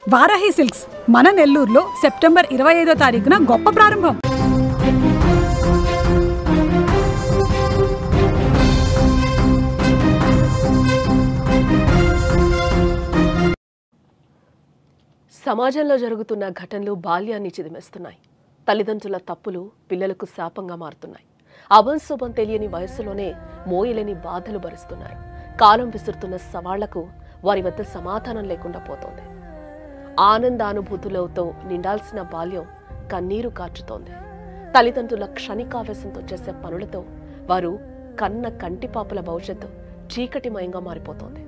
Varahi silks మన నెల్లూరులో September 25వ తారీఖున గొప్ప ప్రారంభం. సమాజంలో జరుగుతున్న ఘటనలు బాల్యాన్ని చిదిమేస్తున్నాయి. తల్లిదండ్రుల తప్పులు పిల్లలకు శాపంగా మారుతున్నాయి. అభంశుభం తెలియని వయసులోనే మోయలేని బాధలు భరిస్తున్నారు. కాలం విసురుతున్న సవాళ్లకు వారి వద్ద సమాధానం లేకుండా పోతోంది. ఆనందానుభూతులతో నిండాల్సిన బాల్యం కన్నీరు కార్చుతోంది. తల్లిదండ్రుల క్షణికావేశంతో చేసే పనులతో వారు కన్న కంటిపాపల భవిష్యత్తు చీకటిమయంగా మారిపోతోంది.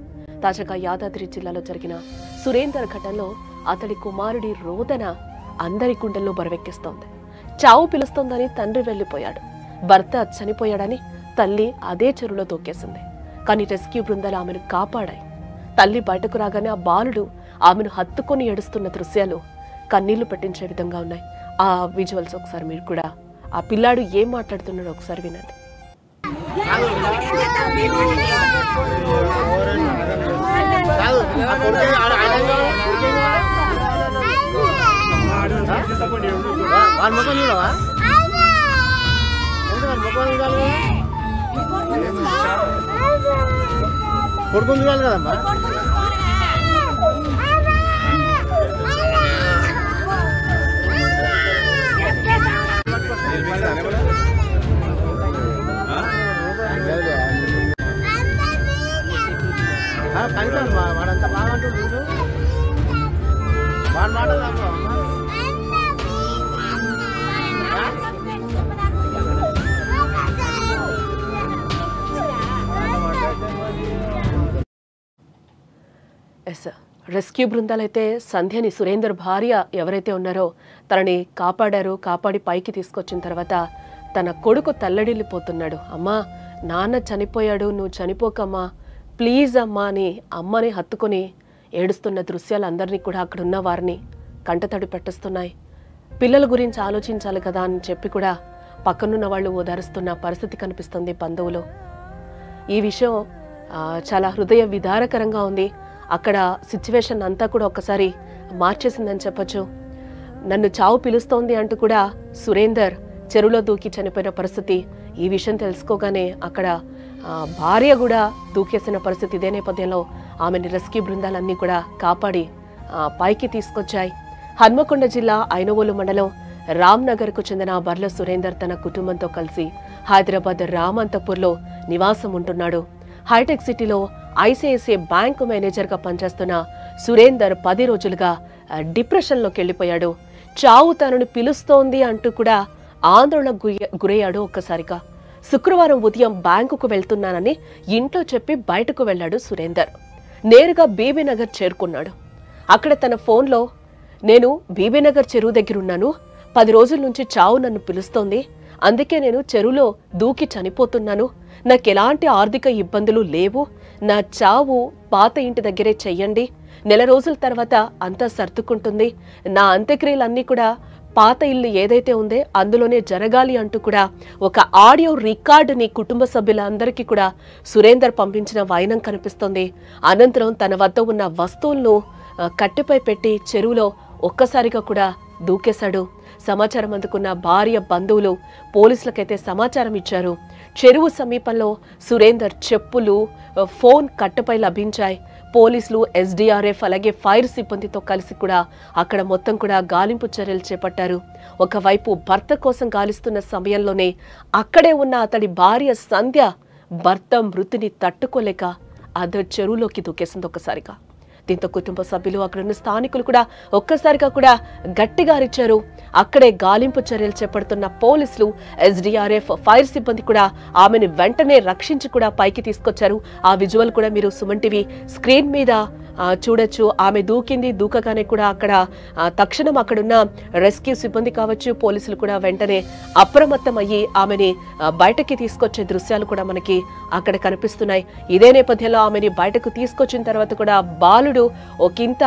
తాజాగా యాదాద్రి జిల్లాలో జరిగిన సురేందర్ ఘటనలో అతడి కుమారుడి రోదన అందరి గుండెల్లో బరువెక్కిస్తోంది. చావు పిలుస్తోందని తండ్రి వెళ్లిపోయాడు. భర్త చనిపోయాడని తల్లి అదే చెరువులో దూకేసింది. కానీ రెస్క్యూ బృందాలు ఆమెను కాపాడాయి. తల్లి బయటకు రాగానే ఆ బాలుడు ఆమెను హత్తుకొని ఏడుస్తున్న దృశ్యాలు కన్నీళ్లు పెట్టించే విధంగా ఉన్నాయి. ఆ విజువల్స్ ఒకసారి మీరు కూడా ఆ పిల్లాడు ఏం మాట్లాడుతున్నాడో ఒకసారి వినండి. కొడుకుని చూడాలి కదమ్మా. వాడంతా బాగా అంటుండు. వాడు మాట్లాడదాము. రెస్క్యూ బృందాలైతే సంధ్యని, సురేందర్ భార్య ఎవరైతే ఉన్నారో తనని కాపాడారో, కాపాడి పైకి తీసుకొచ్చిన తర్వాత తన కొడుకు తల్లడిల్లిపోతున్నాడు. అమ్మా, నాన్న చనిపోయాడు, నువ్వు చనిపోకమ్మా, ప్లీజ్ అమ్మా అని అమ్మని హత్తుకొని ఏడుస్తున్న దృశ్యాలు అందరినీ కూడా అక్కడున్న వారిని కంటతడి పెట్టేస్తున్నాయి. పిల్లల గురించి ఆలోచించాలి కదా అని చెప్పి కూడా పక్కనున్న వాళ్ళు ఓదారుస్తున్న పరిస్థితి కనిపిస్తుంది బంధువులు. ఈ విషయం చాలా హృదయ విదారకరంగా ఉంది. అక్కడ సిచ్యువేషన్ అంతా కూడా ఒక్కసారి మార్చేసిందని చెప్పొచ్చు. నన్ను చావు పిలుస్తోంది అంటూ కూడా సురేందర్ చెరువులో దూకి చనిపోయిన పరిస్థితి. ఈ విషయం తెలుసుకోగానే అక్కడ భార్య కూడా దూకేసిన పరిస్థితి. ఇదే నేపథ్యంలో ఆమెను రెస్క్యూ బృందాలన్నీ కూడా కాపాడి పైకి తీసుకొచ్చాయి. హన్మకొండ జిల్లా ఐనవోలు మండలం రామ్నగర్కు చెందిన బర్ల సురేందర్ తన కుటుంబంతో కలిసి హైదరాబాద్ రామంతపూర్లో నివాసం ఉంటున్నాడు. హైటెక్ సిటీలో ఐసిఐసిఐ బ్యాంకు మేనేజర్గా పనిచేస్తున్న సురేందర్ 10 రోజులుగా డిప్రెషన్లోకి వెళ్ళిపోయాడు. చావు తనను పిలుస్తోంది అంటూ కూడా ఆందోళనకు గురయ్యాడు. ఒక్కసారిగా శుక్రవారం ఉదయం బ్యాంకుకు వెళ్తున్నానని ఇంట్లో చెప్పి బయటకు వెళ్లాడు సురేందర్. నేరుగా బీబీనగర్ చేరుకున్నాడు. అక్కడ తన ఫోన్లో, నేను బీబీనగర్ చెరువు దగ్గర ఉన్నాను, 10 రోజుల నుంచి చావు నన్ను పిలుస్తోంది, అందుకే నేను చెరువులో దూకి చనిపోతున్నాను, నాకెలాంటి ఆర్థిక ఇబ్బందులు లేవు, నా చావు పాత ఇంటి దగ్గరే చెయ్యండి, నెల రోజుల తర్వాత అంతా సర్దుకుంటుంది, నా అంత్యక్రియలన్నీ కూడా పాత ఇల్లు ఏదైతే ఉందో అందులోనే జరగాలి అంటూ కూడా ఒక ఆడియో రికార్డుని కుటుంబ సభ్యులందరికీ కూడా సురేందర్ పంపించిన వైనం కనిపిస్తోంది. అనంతరం తన వద్ద ఉన్న వస్తువులను కట్టెపై పెట్టి చెరువులో ఒక్కసారిగా కూడా దూకేశాడు. సమాచారం అందుకున్న భార్య, బంధువులు పోలీసులకైతే సమాచారం ఇచ్చారు. చెరువు సమీపంలో సురేందర్ చెప్పులు, ఫోన్ కట్టెపై లభించాయి. పోలీసులు, ఎస్డీఆర్ఎఫ్ అలాగే ఫైర్ సిబ్బందితో కలిసి కూడా అక్కడ మొత్తం కూడా గాలింపు చర్యలు చేపట్టారు. ఒకవైపు భర్త కోసం గాలిస్తున్న సమయంలోనే అక్కడే ఉన్న అతడి భార్య సంధ్య భర్త మృతిని తట్టుకోలేక అదే చెరువులోకి దూకేసింది ఒక్కసారిగా. దీంతో కుటుంబ సభ్యులు, అక్కడున్న స్థానికులు కూడా ఒక్కసారిగా కూడా గట్టిగా అరిచారు. అక్కడే గాలింపు చర్యలు చేపడుతున్న పోలీసులు, ఎస్డీఆర్ఎఫ్, ఫైర్ సిబ్బంది కూడా ఆమెను వెంటనే రక్షించి కూడా పైకి తీసుకొచ్చారు. ఆ విజువల్ కూడా మీరు సుమన్ టీవీ స్క్రీన్ మీద చూడొచ్చు. ఆమె దూకింది. దూకగానే కూడా అక్కడ తక్షణం అక్కడున్న రెస్క్యూ సిబ్బంది కావచ్చు, పోలీసులు కూడా వెంటనే అప్రమత్తమయ్యి ఆమెని బయటకి తీసుకొచ్చే దృశ్యాలు కూడా మనకి అక్కడ కనిపిస్తున్నాయి. ఇదే నేపథ్యంలో ఆమెని బయటకు తీసుకొచ్చిన తర్వాత కూడా బాలుడు ఒకంత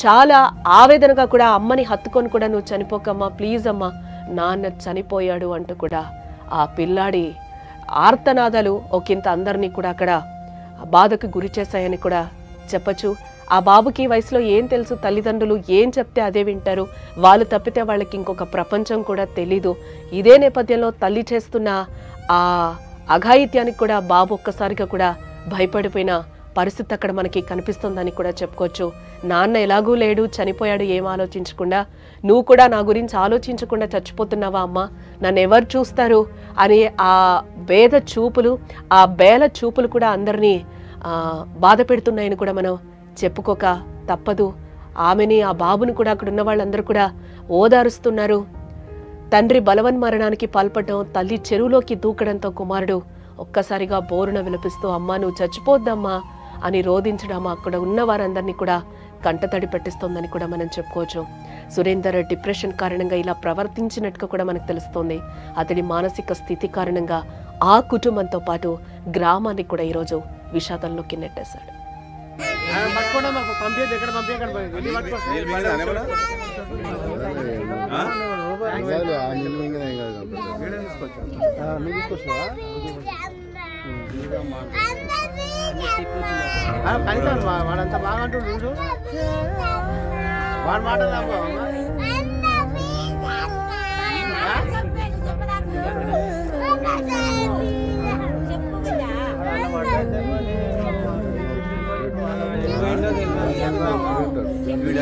చాలా ఆవేదనగా కూడా అమ్మని హత్తుకొని కూడా, నువ్వు చనిపోకమ్మా, ప్లీజ్ అమ్మా, నాన్న చనిపోయాడు అంటూ కూడా ఆ పిల్లాడి ఆర్తనాదాలు ఒకంత అందరినీ కూడా అక్కడ బాధకు గురి చేశాయని కూడా చెప్పచ్చు. ఆ బాబుకి ఈ వయసులో ఏం తెలుసు, తల్లిదండ్రులు ఏం చెప్తే అదే వింటారు, వాళ్ళు తప్పితే వాళ్ళకి ఇంకొక ప్రపంచం కూడా తెలీదు. ఇదే నేపథ్యంలో తల్లి చేస్తున్న ఆ అఘాయిత్యానికి కూడా బాబు ఒక్కసారిగా కూడా భయపడిపోయిన పరిస్థితి అక్కడ మనకి కనిపిస్తుందని కూడా చెప్పుకోవచ్చు. నాన్న ఎలాగూ లేడు, చనిపోయాడు, ఏం ఆలోచించకుండా నువ్వు కూడా నా గురించి ఆలోచించకుండా చచ్చిపోతున్నావా అమ్మా, నన్ను ఎవరు చూస్తారు అని ఆ భేద చూపులు, ఆ బేల చూపులు కూడా అందరినీ బాధ పెడుతున్నాయని కూడా మనం చెప్పుకోక తప్పదు. ఆమెని, ఆ బాబుని కూడా అక్కడ ఉన్న వాళ్ళందరూ కూడా ఓదారుస్తున్నారు. తండ్రి బలవన్మరణానికి పాల్పడడం, తల్లి చెరువులోకి దూకడంతో కుమారుడు ఒక్కసారిగా బోరున విలపిస్తూ అమ్మా నువ్వు చచ్చిపోద్దమ్మా అని రోధించడం అక్కడ ఉన్న వారందరినీ కూడా కంటతడి పెట్టిస్తోందని కూడా మనం చెప్పుకోవచ్చు. సురేందర్ డిప్రెషన్ కారణంగా ఇలా ప్రవర్తించినట్టుగా కూడా మనకు తెలుస్తోంది. అతడి మానసిక స్థితి కారణంగా ఆ కుటుంబంతో పాటు గ్రామాన్ని కూడా ఈరోజు విషాదంలోకి నెట్టేశాడు. వాడంతా బాగా అంటుండు వాడి మాట